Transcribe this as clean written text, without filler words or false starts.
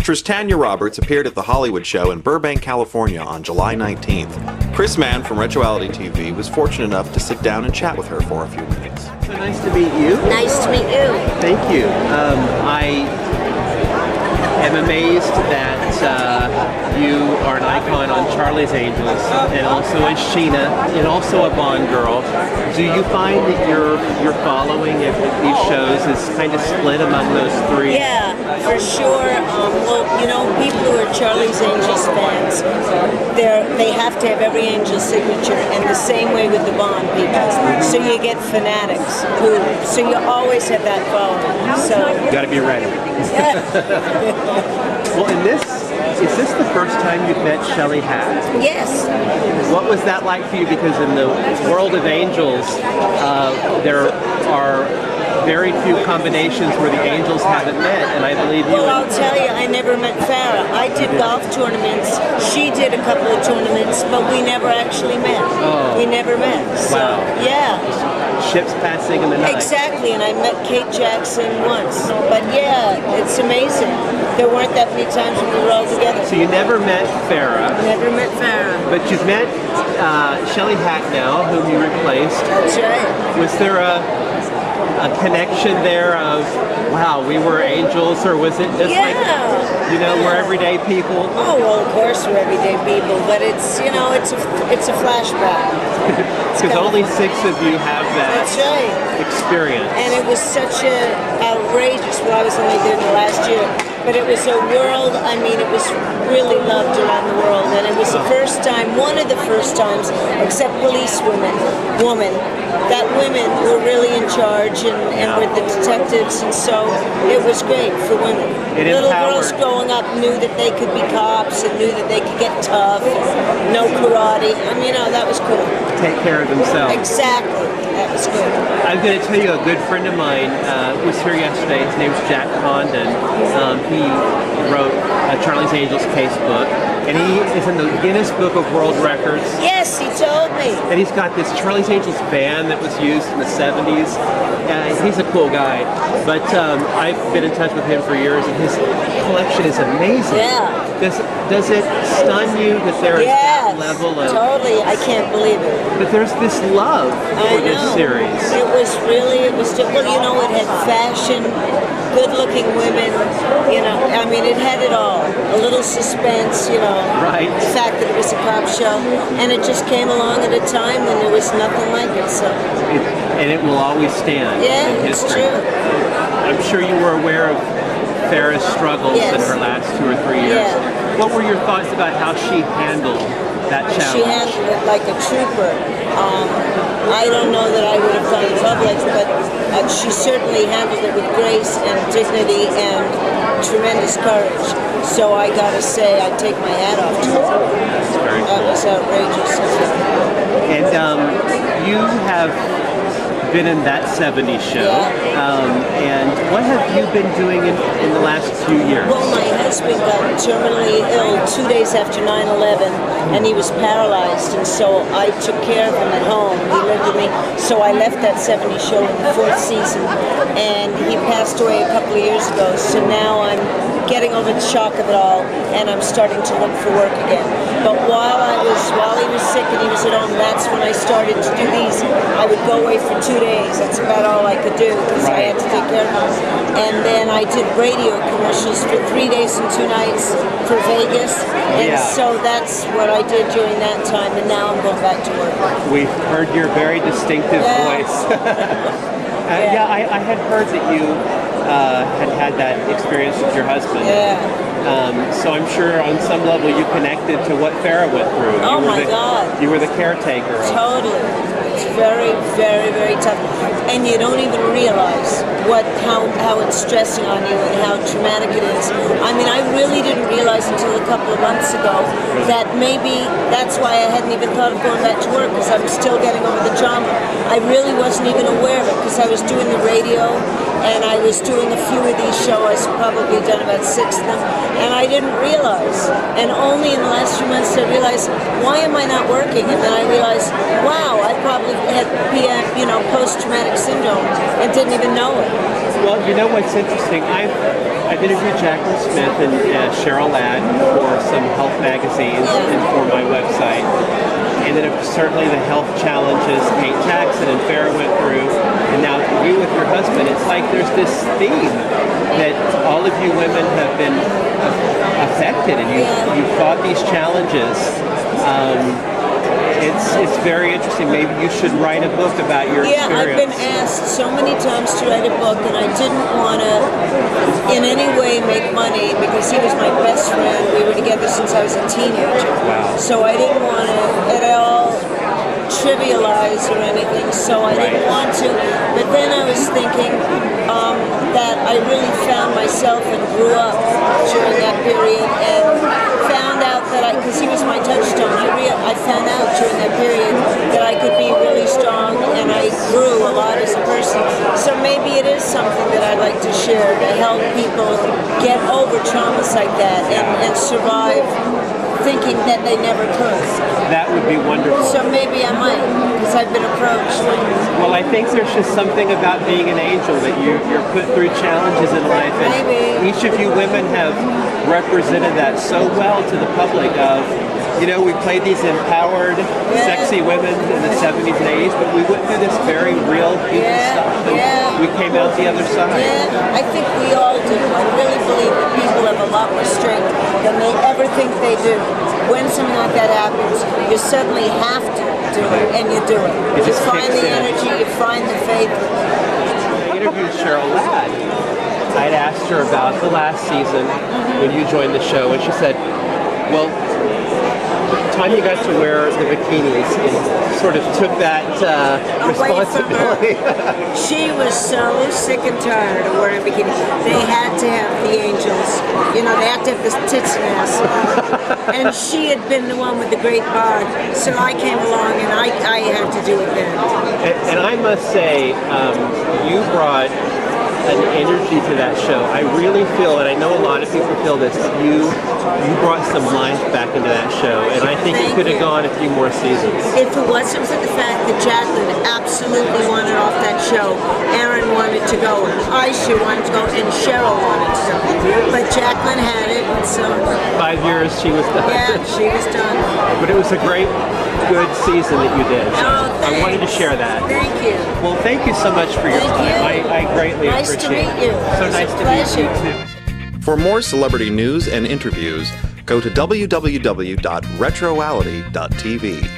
Actress Tanya Roberts appeared at the Hollywood Show in Burbank, California on July 19th. Chris Mann from Retroality TV was fortunate enough to sit down and chat with her for a few minutes. So nice to meet you. Nice to meet you. Thank you. I am amazed that you are an icon on Charlie's Angels and also as Sheena and also a Bond girl. Do you find that your following at these shows is kind of split among those three? Yeah, for sure. Well, you know, people who are Charlie's Angels fans, they have to have every Angel signature, and the same way with the Bond people. So you get fanatics so you always have that following. So You got to be ready. Well, is this the first time you've met Shelley Hatt? yes. What was that like for you? Because in the world of Angels, there are very few combinations where the Angels haven't met, and I believe you. Well, I'll tell you, I never met Farrah. I did golf tournaments. She did a couple of tournaments, but we never actually met. Oh. We never met. So, Wow. yeah. Ships passing in the night. Exactly, and I met Kate Jackson once. But yeah, it's amazing. There weren't that many times when we were all together. So you never met Farrah, Never met Farrah. but you've met Shelley Hatt now, whom you replaced. That's right. Was there a connection there of, wow, we were angels, or was it just like, you know, we're everyday people? Oh, well, of course we're everyday people, but it's, you know, it's a flashback. Because only 6 of you have that That's right. experience. And it was such a outrageous, well, I was only there the last year, but it was a world, I mean, it was really loved around the world, and it was the first time, one of the first times, except police woman, that women were really in charge and were the detectives, and so it was great for women. It Little empowered. girls growing up knew that they could be cops and knew that they could get tough, and no karate. I mean, you know, that was cool. Take care of themselves. Exactly. That was good. I'm going to tell you, a good friend of mine was here yesterday. His name's Jack Condon. He wrote Charlie's Angels Casebook, and he is in the Guinness Book of World Records. Yes, he told me. And he's got this Charlie's Angels band that was used in the 70s. He's a cool guy. But I've been in touch with him for years, and his collection is amazing. Yeah. Does it stun you that there is that level of... Totally. I can't believe it. But there's this love for this series. It was well, you know, it had fashion, good-looking women, you know, I mean, it had it all. A little suspense, you know. Right. The fact that it was a cop show, and it just came along at a time when there was nothing like it, so. And it will always stand in it's history. true. I'm sure you were aware of Farrah's struggles in her last 2 or 3 years. Yeah. What were your thoughts about how she handled that challenge? She handled it like a trooper. I don't know that I would have gone public, but she certainly handled it with grace and dignity and tremendous courage. So I gotta say, I take my hat off to her. That was outrageous. And you have been in that 70s show. And what have you been doing in the last few years? Well, my husband got terminally ill 2 days after 9/11, and he was paralyzed, and so I took care of him at home. He lived with me, so I left that 70s show in the 4th season, and he passed away a couple of years ago, so now I'm getting over the shock of it all, and I'm starting to look for work again. But while he was sick and he was at home, that's when I started to do these. I would go away for 2 days. That's about all I could do because I had to take care of him. And then I did radio commercials for 3 days and 2 nights for Vegas. And so that's what I did during that time, and now I'm going back to work. We've heard your very distinctive voice. I had heard that you had that experience with your husband. So I'm sure on some level you connected to what Farrah went through. Oh my God. You were the caretaker. Totally. It's very, very, very tough. And you don't even realize how it's stressing on you and how traumatic it is. I mean, I really didn't realize until a couple of months ago that maybe that's why I hadn't even thought of going back to work, because I was still getting over the trauma. I really wasn't even aware of it because I was doing the radio and I was doing a few of these shows. I've probably done about 6 of them. and I didn't realize. And only in the last few months I realized, why am I not working? And then I realized, wow, I probably had post-traumatic syndrome and didn't even know it. Well, you know what's interesting? I've interviewed Jacqueline Smith and Cheryl Ladd for some health magazines and for my website. And then certainly the health challenges Kate Jackson and Farrah went through, and now you with your husband. It's like there's this theme that all of you women have been affected, and you fought these challenges. It's very interesting. Maybe you should write a book about your experience. Yeah, I've been asked so many times to write a book, and I didn't want to in any way make money because he was my best friend. We were together since I was a teenager. Wow. So I didn't want to at all trivialize or anything, so I didn't want to. But then I was thinking that I really found myself and grew up during that period and found out that because he was my touchstone, I found out during that period that I could be really strong and I grew a lot as a person. So maybe it is something that I'd like to share to help people get over traumas like that and survive thinking that they never could. That would be wonderful. So maybe I might, because I've been approached. Well, I think there's just something about being an angel that you're put through challenges in life, and maybe each of you women have represented that so well to the public of, we played these empowered, sexy women in the 70s and 80s, but we went through this very real human stuff, and we came out the other side. Yeah, I think we all do. I really believe that people have a lot more strength than they ever think they do. When something like that happens, you suddenly have to do it, and you do it. You find the energy, you find the faith. I interviewed Cheryl Ladd. I'd asked her about the last season when you joined the show, and she said, well, Tanya got to wear the bikinis and sort of took that responsibility. She was so sick and tired of wearing bikinis. They had to have the Angels. They had to have the tits and ass. And she had been the one with the great bod. So I came along and I had to do it then. And I must say, you brought an energy to that show. I really feel, and I know a lot of people feel this, you brought some life back into that show, and I think it could have gone a few more seasons. If it wasn't for the fact that Jacqueline absolutely wanted off that show, Aaron wanted to go, and Aisha wanted to go, and Cheryl wanted to go. But Jacqueline had it, and so 5 years she was done. Yeah, she was done. But it was a great, good season that you did. So I wanted to share that. Thank you. Well, thank you so much for your time. I greatly appreciate it. Nice to meet you. So nice to meet you too. For more celebrity news and interviews, go to www.retroality.tv.